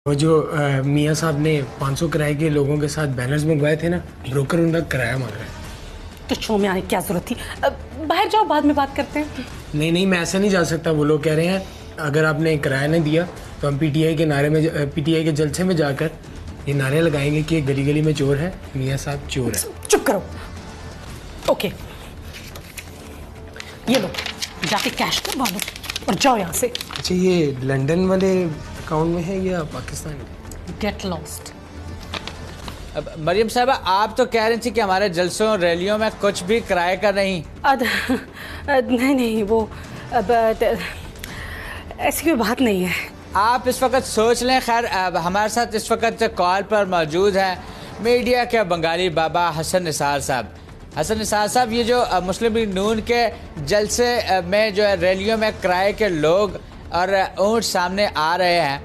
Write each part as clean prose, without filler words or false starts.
वो जो मियाँ साहब ने 500 किराए के लोगों के साथ बैनर्स मंगवाए थे ना, ब्रोकर उनका किराया मांग रहा है। तो शो में आने की क्या जरूरत थी? बाहर जाओ, बाद में बात करते हैं। नहीं नहीं, मैं ऐसा नहीं जा सकता। वो लोग कह रहे हैं अगर आपने किराया नहीं दिया तो हम पीटीआई के जलसे में जाकर ये नारे लगाएंगे कि गली गली में चोर है, मियाँ साहब चोर है। चुप करो। ओके, ये लो, जाके कैश करवा दो और जाओ यहाँ से। अच्छा, ये लंदन वाले अकाउंट में है या पाकिस्तान में? Get lost. अब मरियम साहबा, आप तो कह रही थी कि हमारे जलसों रैलियों में कुछ भी किराए का नहीं। नहीं, वो ऐसी कोई बात नहीं है। आप इस वक्त सोच लें। खैर, हमारे साथ इस वक्त कॉल पर मौजूद है मीडिया के बंगाली बाबा हसन निसार साहब। हसन निसार साहब, ये जो मुस्लिम लीग नून के जलसे में जो है रैलियों में किराए के लोग और ऊँट सामने आ रहे हैं,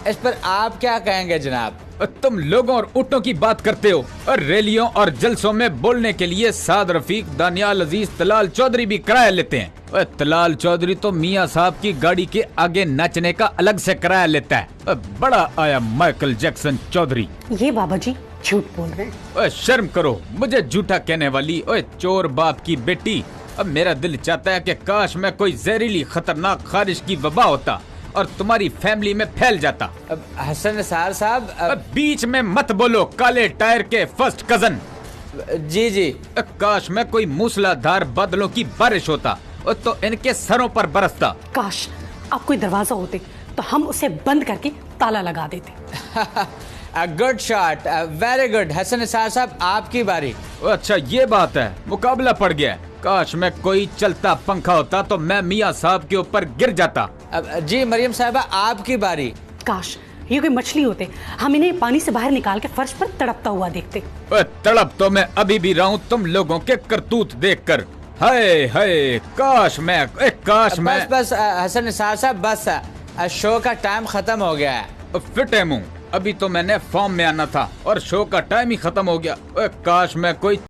इस पर आप क्या कहेंगे जनाब? तुम लोगों और ऊँटों की बात करते हो और रैलियों और जलसों में बोलने के लिए साद रफीक, दानियाल अजीज, तलाल चौधरी भी किराया लेते हैं। तलाल चौधरी तो मियाँ साहब की गाड़ी के आगे नाचने का अलग से किराया लेता है। बड़ा आया माइकल जैक्सन चौधरी। ये बाबा जी झूठ बोल रहे हैं। शर्म करो, मुझे झूठा कहने वाली। ओए चोर बाप की बेटी। अब मेरा दिल चाहता है कि काश मैं कोई जहरीली खतरनाक खारिश की वबा होता और तुम्हारी फैमिली में फैल जाता। अब हसन निसार साहब, अब बीच में मत बोलो, काले टायर के फर्स्ट कजन। जी। काश मैं कोई मूसलाधार बादलों की बारिश होता और तो इनके सरों पर बरसता। काश आप कोई दरवाजा होते तो हम उसे बंद करके ताला लगा देते। Good shot, very good. Hasan Nisar साहब, आपकी बारी। अच्छा, ये बात है, मुकाबला पड़ गया। काश मैं कोई चलता पंखा होता तो मैं मियाँ साहब के ऊपर गिर जाता। अब जी मरियम साहबा, आपकी बारी। काश ये कोई मछली होते, हम इन्हें पानी से बाहर निकाल के फर्श पर तड़पता हुआ देखते। तड़प तो मैं अभी भी रहा हूँ तुम लोगों के करतूत देखकर। हाय हाय, काश मैं बस हसन निसार साहब, बस शो का टाइम खत्म हो गया है। फिट है मुंह, अभी तो मैंने फॉर्म में आना था और शो का टाइम ही खत्म हो गया। काश मैं कोई